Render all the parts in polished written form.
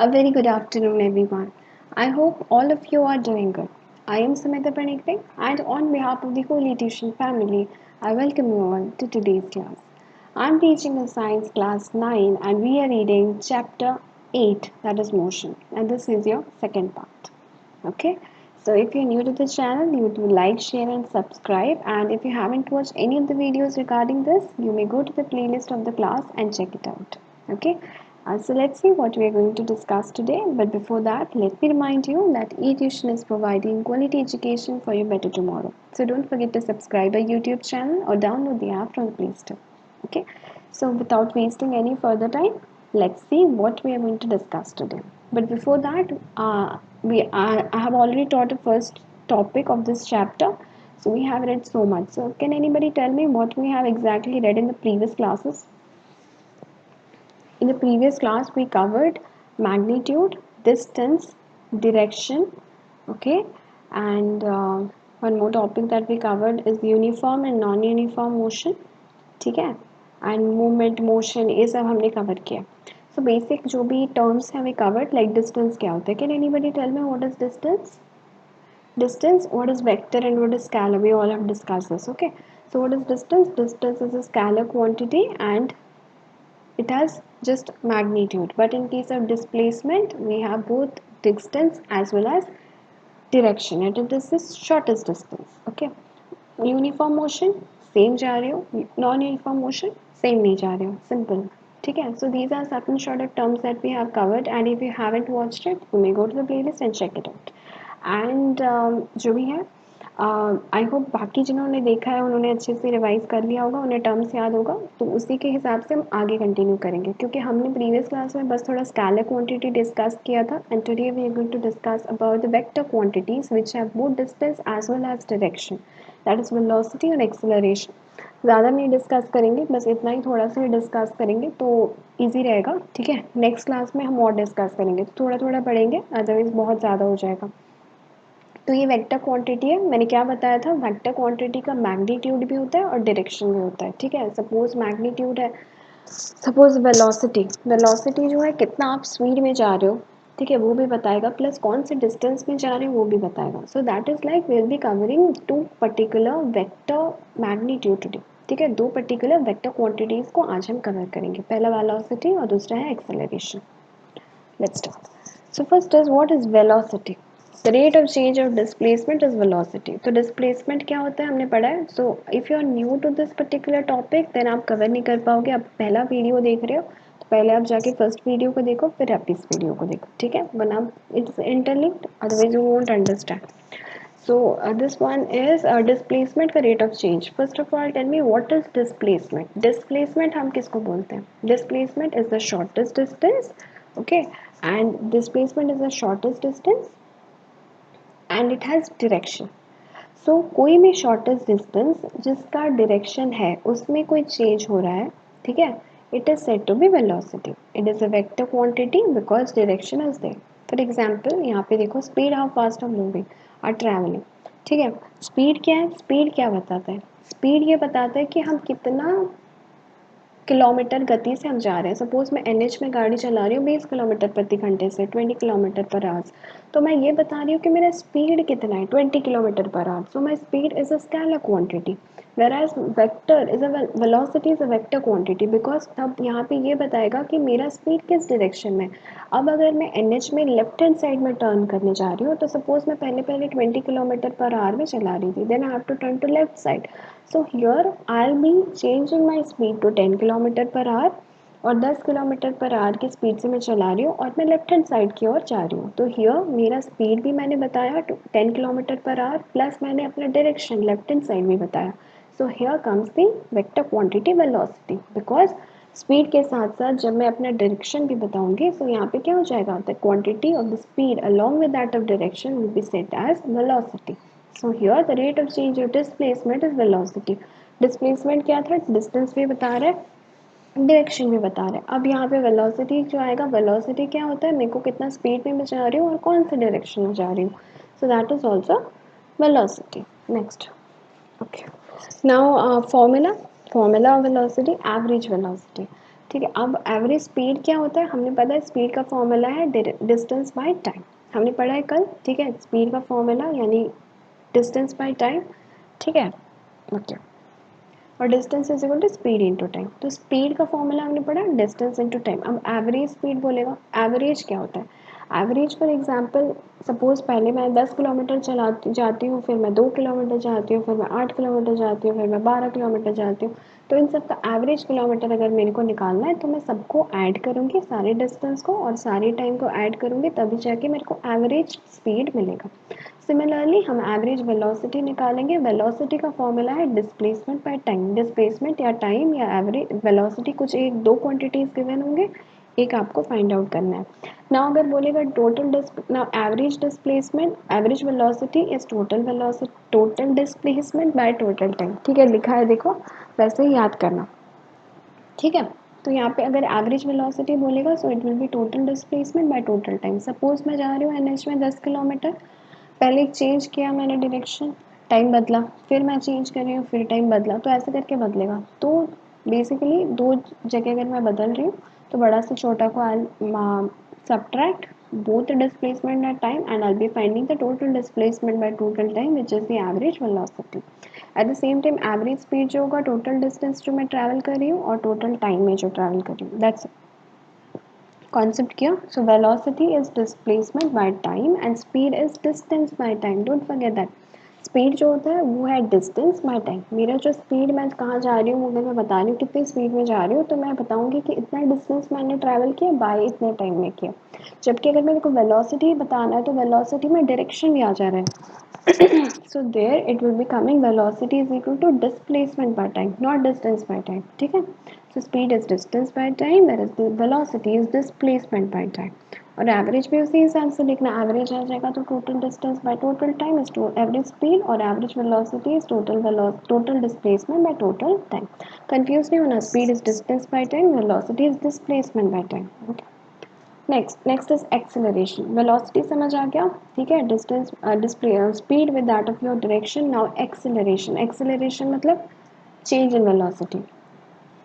A very good afternoon, everyone. I hope all of you are doing good. I am Samita Panikre, and on behalf of the Holy Tuition family, I welcome you all to today's class. I'm teaching the science class 9, and we are reading chapter 8, that is motion, and this is your second part. Okay, so if you're new to the channel, you do like, share, and subscribe. And if you haven't watched any of the videos regarding this, you may go to the playlist of the class and check it out. Okay, so let's see what we are going to discuss today. But before that, let me remind you that eTuition is providing quality education for your better tomorrow. So don't forget to subscribe our YouTube channel or download the app from the Play Store. Okay, so without wasting any further time, let's see what we are going to discuss today. But before that, I have already taught the first topic of this chapter, so we have read so much. So can anybody tell me what we have exactly read in the previous classes? In the previous class, we covered magnitude, distance, direction, okay, and one more topic that we covered is uniform and non-uniform motion. ठीक है, and movement motion ये सब हमने cover किया. So basic जो भी terms हैं we covered, like distance क्या होता है. Can anybody tell me what is distance? Distance, what is vector and what is scalar? We all have discussed this. Okay, so what is distance? Distance is a scalar quantity and it has just magnitude, but in case of displacement we have both distance as well as direction, and it is the shortest distance. Okay, uniform motion same जा रहे हो, non uniform motion same नहीं जा रहे हो, simple. ठीक है, so these are certain short of terms that we have covered, and if you haven't watched it you may go to the playlist and check it out. And जो भी है, I hope बाकी जिन्होंने देखा है उन्होंने अच्छे से रिवाइज कर लिया होगा, उन्हें टर्म्स याद होगा, तो उसी के हिसाब से हम आगे कंटिन्यू करेंगे, क्योंकि हमने प्रीवियस क्लास में बस थोड़ा स्केलर क्वांटिटी डिस्कस किया था, and today we are going to discuss about the vector quantities which have both distance as well as direction, that is velocity और एक्सेलरेशन. ज़्यादा नहीं डिस्कस करेंगे, बस इतना ही थोड़ा सा ही डिस्कस करेंगे तो ईजी रहेगा. ठीक है, नेक्स्ट क्लास में हम और डिस्कस करेंगे, तो थोड़ा थोड़ा पढ़ेंगे, अदरवाइज बहुत ज़्यादा हो जाएगा. तो ये वेक्टर क्वांटिटी है, मैंने क्या बताया था, वेक्टर क्वांटिटी का मैग्नीट्यूड भी होता है और डायरेक्शन भी होता है. ठीक है, सपोज मैग्नीट्यूड है, सपोज वेलोसिटी, वेलोसिटी जो है कितना आप स्पीड में जा रहे हो, ठीक है, वो भी बताएगा, प्लस कौन से डिस्टेंस में जा रहे हैं वो भी बताएगा. So that is like will be covering two particular vector magnitude today. ठीक है, दो पर्टिकुलर वेक्टर क्वांटिटीज को आज हम कवर करेंगे, पहला वेलोसिटी और दूसरा है acceleration. Let's start. So first is what is velocity? The rate of change of displacement is velocity. तो displacement क्या होता है हमने पढ़ा है. So if you are new to this particular topic then आप cover नहीं कर पाओगे. आप पहला वीडियो देख रहे हो तो पहले आप जाके फर्स्ट वीडियो को देखो, फिर आप इस वीडियो को देखो. ठीक है, वरना it's interlinked, otherwise you won't understand. So this one is displacement का rate of change. First of all, tell me what is displacement? Displacement हम किसको बोलते हैं? Displacement is the shortest distance, okay, and displacement is the shortest distance and it has direction. So कोई भी shortest distance जिसका direction है उसमें कोई change हो रहा है, ठीक है, it is said to be velocity. It is a vector quantity because direction is there. For example, यहाँ पे देखो speed, how fast are moving, are traveling. ठीक है, speed क्या है? speed क्या बताता है? speed ये बताता है कि हम कितना किलोमीटर गति से हम जा रहे हैं. सपोज मैं एनएच में गाड़ी चला रही हूँ 20 किलोमीटर प्रति घंटे से, 20 किलोमीटर पर आवर, तो मैं ये बता रही हूँ कि मेरा स्पीड कितना है, 20 kilometre per our. So my speed is a scalar quantity, whereas vector is a velocity is a vector quantity because तब यहाँ पे ये बताएगा कि मेरा स्पीड किस डायरेक्शन में. अब अगर मैं एनएच में लेफ्ट हैंड साइड में टर्न करने जा रही हूँ, तो सपोज मैं पहले पहले 20 किलोमीटर पर आवर में चला रही थी, then I have to turn to left side. So here I'll be changing my speed to 10 kilometre per hour और 10 किलोमीटर पर आवर की स्पीड से मैं चला रही हूँ और मैं लेफ्ट हैंड साइड की ओर जा रही हूँ. तो हियर मेरा स्पीड भी मैंने बताया 10 किलोमीटर पर आवर, प्लस मैंने अपना डायरेक्शन लेफ्ट हैंड साइड भी बताया. So here comes the vector quantity velocity, because speed के साथ साथ जब मैं अपना डायरेक्शन भी बताऊंगी, तो यहाँ पे क्या हो जाएगा, the quantity of the speed along with that of direction will be set as velocity. So here the rate of change of displacement is velocity. Displacement क्या था, distance भी बता रहा है, डायरेक्शन भी बता रहा है. अब यहाँ पे वेलोसिटी जो आएगा, वेलोसिटी क्या होता है, मेरे को कितना स्पीड में मैं जा रही हूँ और कौन से डायरेक्शन में जा रही हूँ. सो that is also velocity. Next, okay, now formula, formula of velocity, average velocity. ठीक है। अब एवरेज स्पीड क्या होता है, हमें पता है स्पीड का फॉर्मूला है डिस्टेंस बाय टाइम, हमने पढ़ा है कल। ठीक है, स्पीड का फॉर्मूला यानी डिस्टेंस बाय टाइम। ठीक है, ओके। और distance is equal to speed into time. तो स्पीड का फॉर्मूला हमने पढ़ा डिस्टेंस इनटू टाइम। अब एवरेज स्पीड बोलेगा, एवरेज क्या होता है? एवरेज फॉर एग्जांपल सपोज पहले मैं 10 किलोमीटर चलाती जाती हूँ, फिर मैं 2 किलोमीटर जाती हूँ, फिर मैं 8 किलोमीटर जाती हूँ, फिर मैं 12 किलोमीटर जाती हूँ। तो इन सब का एवरेज किलोमीटर अगर मेरे को निकालना है तो मैं सबको ऐड करूँगी, सारे डिस्टेंस को और सारे टाइम को ऐड करूँगी, तभी जाके मेरे को एवरेज स्पीड मिलेगा। सिमिलरली हम एवरेज वेलोसिटी निकालेंगे। वेलोसिटी का फॉर्मूला है डिस्प्लेसमेंट बाय टाइम। डिस्प्लेसमेंट या टाइम या एवरेज वेलोसिटी कुछ एक दो क्वांटिटीज गिवन होंगे, एक आपको फाइंड आउट करना है। नाउ अगर बोलेगा now average displacement, average velocity is total velocity, total displacement by total time. ठीक है, लिखा है देखो, वैसे ही याद करना। ठीक है, तो यहाँ पे अगर एवरेज वेलोसिटी बोलेगा सो it will B total displacement by total time. Suppose मैं जा रही हूँ एनएच में 10 किलोमीटर, पहले चेंज किया मैंने डायरेक्शन, टाइम बदला, फिर मैं चेंज कर रही हूँ, फिर टाइम बदला, तो ऐसे करके बदलेगा। तो बेसिकली दो जगह अगर मैं बदल रही हूँ तो बड़ा से छोटा को आई subtract both the displacement at time and I'll be finding the total displacement by total time which is the average velocity. At the same time average speed जो होगा total distance जो मैं travel कर रही हूँ और total time में जो travel कर रही हूँ, that's concept किया। So velocity is displacement by time and speed is distance by time. Don't forget that. Speed जो होता है वो है डिस्टेंस बाय टाइम। मेरा जो स्पीड मैं कहाँ जा रही हूँ, अगर मैं बता रही हूँ कितनी स्पीड में जा रही हूँ तो मैं बताऊँगी कि इतना डिस्टेंस मैंने ट्रैवल किया बाय इतने टाइम में किया। जबकि अगर मेरे को वेलोसिटी बताना है तो वेलोसिटी में डायरेक्शन भी आ जा रहा है। So there it will be coming velocity is equal to displacement by time, not distance by time. ठीक है, so speed is distance by time, whereas the velocity is displacement by time. और average भी उसी हिसाब से लिखना, average आ जाएगा तो total distance by total time is average speed और average velocity is total displacement by total time. Confuse नहीं होना, speed is distance by time, velocity is displacement by time. Next is acceleration. Velocity समझ आ गया, ठीक है, distance display speed with that of your direction. Now acceleration, acceleration मतलब change in velocity.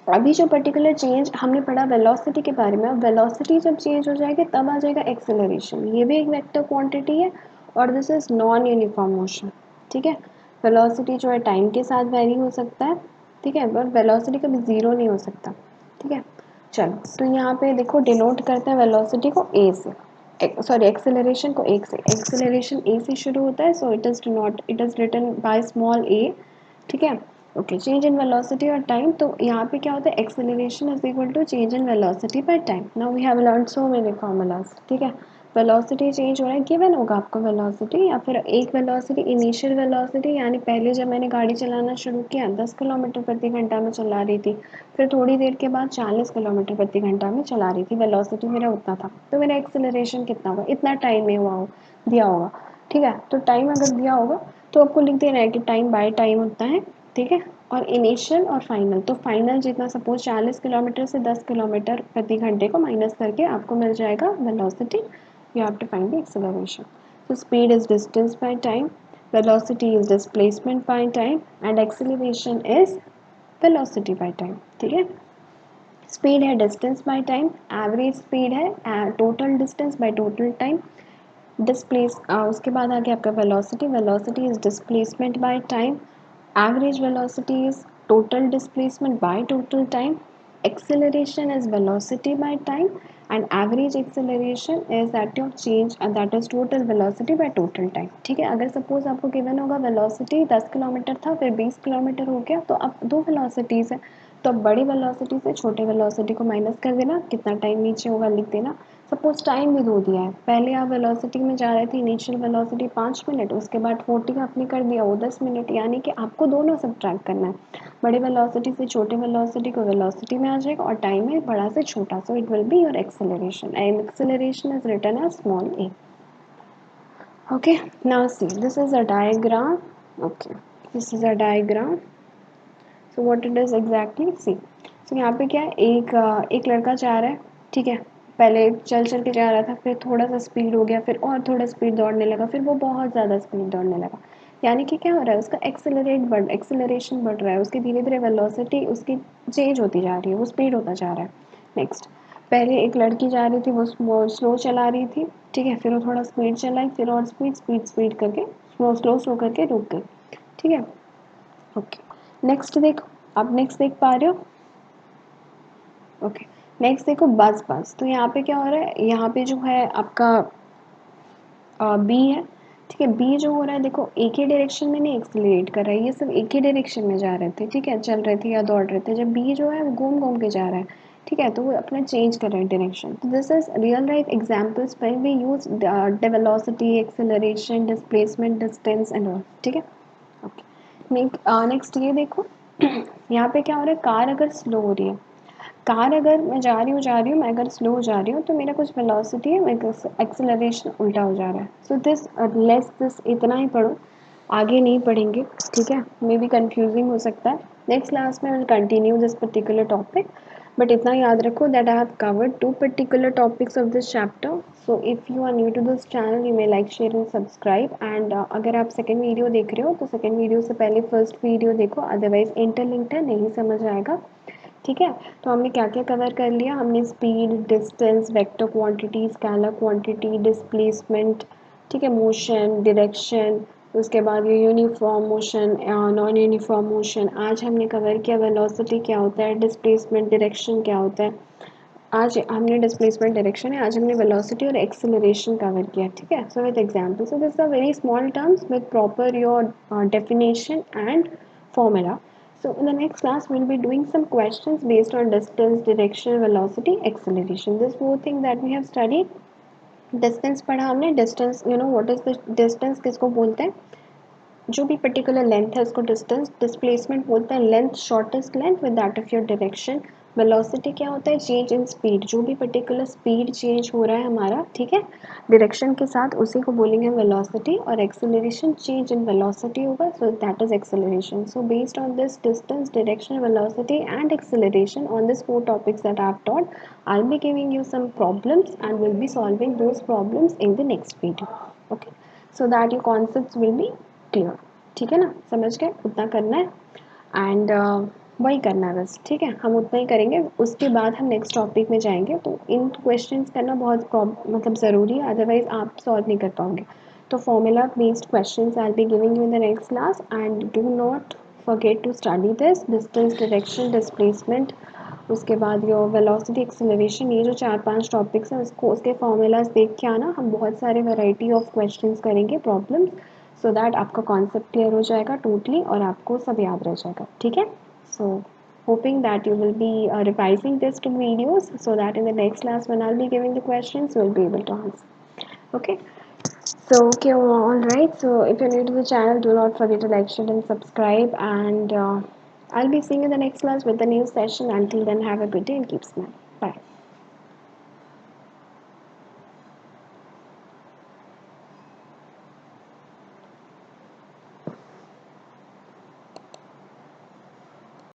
अभी जो पर्टिकुलर चेंज हमने पढ़ा वेलोसिटी के बारे में, अब वेलोसिटी जब चेंज हो जाएगी तब आ जाएगा एक्सेलरेशन। ये भी एक वेक्टर क्वांटिटी है और this is non uniform motion. ठीक है, वेलोसिटी जो है टाइम के साथ वेरी हो सकता है, ठीक है, बट वेलोसिटी कभी ज़ीरो नहीं हो सकता। ठीक है, चलो तो यहाँ पे देखो डिनोट करते हैं वेलोसिटी को ए से, सॉरी एक्सेलरेशन को एक से, एक्सेलरेशन ए से शुरू होता है, so it is written by small a. ठीक है, ओके, चेंज इन वेलोसिटी और टाइम। तो यहाँ पे क्या होता है, acceleration is equal to change in velocity by time. Now we have learn so many formulas. ठीक है, वेलोसिटी चेंज हो रहा है, गिवन होगा आपको वेलोसिटी या फिर एक वेलोसिटी इनिशियल वेलोसिटी, यानी पहले जब मैंने गाड़ी चलाना शुरू किया 10 किलोमीटर प्रति घंटा में चला रही थी, फिर थोड़ी देर के बाद 40 किलोमीटर प्रति घंटा में चला रही थी, वेलोसिटी मेरा उतना था, तो मेरा एक्सेलरेशन कितना होगा, इतना टाइम में हुआ हो दिया होगा। ठीक है, तो टाइम अगर दिया होगा तो आपको लिख देना है कि टाइम बाय टाइम होता है। ठीक है, और इनिशियल और फाइनल, तो फाइनल जितना सपोज 40 किलोमीटर से 10 किलोमीटर प्रति घंटे को माइनस करके आपको मिल जाएगा velocity. You have to find the acceleration. So speed is distance by time, velocity is displacement by time and acceleration is velocity by time. ठीक है, स्पीड है distance by time, average speed है total distance by total time, displace उसके बाद आ गया आपका velocity, velocity is displacement by time, average velocity is total displacement by total time, acceleration is velocity by time and average acceleration is that your change and that is total velocity by total time। ठीक है, अगर suppose आपको given होगा velocity 10 kilometre था फिर 20 kilometre हो गया, तो अब दो वेलोसिटीज़ है, तो अब बड़ी वेलोसिटी से छोटे वेलोसिटी को माइनस कर देना, कितना टाइम नीचे होगा लिख देना। सपोज टाइम भी दो दिया है, पहले आप वेलोसिटी में जा रहे थे, इनिशियल वेलोसिटी 5 मिनट, उसके बाद 40 आपने कर दिया वो 10 मिनट, यानी कि आपको दोनों सब्ट्रैक्ट करना है, बड़े वेलोसिटी से छोटे वेलोसिटी को वेलोसिटी में आ जाएगा और टाइम है बड़ा से छोटा, so it will be your acceleration and acceleration is written as small a. Okay, now see this is a diagram. Okay, this is a diagram, so what it is exactly see. सो यहाँ पे क्या है, एक लड़का जा रहा है, ठीक है, पहले चल चल के जा रहा था, फिर थोड़ा सा स्पीड हो गया, फिर और थोड़ा स्पीड दौड़ने लगा, फिर वो बहुत ज़्यादा स्पीड दौड़ने लगा, यानी कि क्या हो रहा है, उसका एक्सेलरेशन बढ़ रहा है, उसकी धीरे धीरे वेलोसिटी उसकी चेंज होती जा रही है, वो स्पीड होता जा रहा है। नेक्स्ट, पहले एक लड़की जा रही थी, वो स्लो चला रही थी, ठीक है, फिर वो थोड़ा स्पीड चलाई, फिर और स्पीड स्पीड स्पीड करके स्लो स्लो स्लो करके रुक गई, ठीक है। ओके, नेक्स्ट देखो, आप नेक्स्ट देख पा रहे हो? ओके, नेक्स्ट देखो बस बस, तो यहाँ पे क्या हो रहा है, यहाँ पे जो है आपका बी है, ठीक है। बी जो हो रहा है देखो, एक ही डायरेक्शन में नहीं एक्सेलरेट कर रहा है, ये सब एक ही डायरेक्शन में जा रहे थे, ठीक है, चल रहे थे या दौड़ रहे थे। जब बी जो है वो घूम घूम के जा रहा है, ठीक है, तो वो अपना चेंज कर रहा है डायरेक्शन। तो this is real life examples when we use the velocity, acceleration, displacement, distance and all, ठीक है। ओके, नेक्स्ट ये देखो यहाँ पे क्या हो रहा है, कार अगर स्लो हो रही है, कार अगर मैं जा रही हूँ, मैं अगर स्लो जा रही हूँ तो मेरा कुछ वेलोसिटी है, मेरा एक्सेलरेशन उल्टा हो जा रहा है। सो दिस लेस दिस इतना ही पढ़ो, आगे नहीं पढ़ेंगे, ठीक है, मे बी कंफ्यूजिंग हो सकता है। नेक्स्ट क्लास में will continue this particular topic, but इतना याद रखो that I have covered two particular topics of this chapter. So if you are new to this channel you may like share and subscribe, and अगर आप second video देख रहे हो तो second video से पहले फर्स्ट वीडियो देखो, otherwise interlinked है, नहीं समझ आएगा, ठीक है। तो हमने क्या क्या कवर कर लिया, हमने speed, distance, vector quantity, scalar quantity, displacement, ठीक है, मोशन, डायरेक्शन, उसके बाद ये uniform motion, non uniform motion. आज हमने कवर किया वेलोसिटी क्या होता है, डिस्प्लेसमेंट, डायरेक्शन क्या होता है। आज हमने डिस्प्लेसमेंट डायरेक्शन है, आज हमने वेलोसिटी और एक्सेलरेशन कवर किया, ठीक है। So with example, so this are very small terms with proper your definition and formula. So in the next class we'll be doing some questions based on distance, direction, velocity, acceleration. This four thing that we have studied. Distance पढ़ा हमने, distance you know what is the distance, किसको बोलते हैं, जो भी particular length है उसको distance. Displacement बोलते हैं length, shortest length with that of your direction. Velocity क्या होता है, चेंज इन स्पीड, जो भी पर्टिकुलर स्पीड चेंज हो रहा है हमारा, ठीक है, डायरेक्शन के साथ, उसी को बोलेंगे वेलोसिटी। और एक्सेलरेशन, चेंज इन वेलोसिटी होगा, सो that is acceleration. So based on this distance, direction, velocity and acceleration, on this four topics that I have taught, I'll be giving you some problems and will be solving those problems in the next video. Okay, so that your concepts will be clear, ठीक है ना, समझ गए, उतना करना है। And वही करना है बस, ठीक है, हम उतना ही करेंगे, उसके बाद हम नेक्स्ट टॉपिक में जाएंगे। तो इन क्वेश्चंस करना बहुत मतलब ज़रूरी है, अदरवाइज आप सॉल्व नहीं कर पाओगे। तो formula based questions I will be giving you in the next class, and do not forget to study this distance, direction, displacement, उसके बाद योर वेलोसिटी, एक्सेलरेशन, ये जो चार पांच टॉपिक्स हैं उसको उसके फॉर्मूलाज देख के आना। हम बहुत सारे वैरायटी ऑफ क्वेश्चंस करेंगे, प्रॉब्लम्स, सो दैट आपका कॉन्सेप्ट क्लियर हो जाएगा टोटली और आपको सब याद रह जाएगा, ठीक है। सो hoping that you will be revising these two videos so that in the next class when I'll be giving the questions you will be able to answer. Okay, so okay, all right, so if you're new to the channel do not forget to like, share and subscribe, and I'll be seeing you in the next class with the new session. Until then, have a good day and keep smiling. Bye.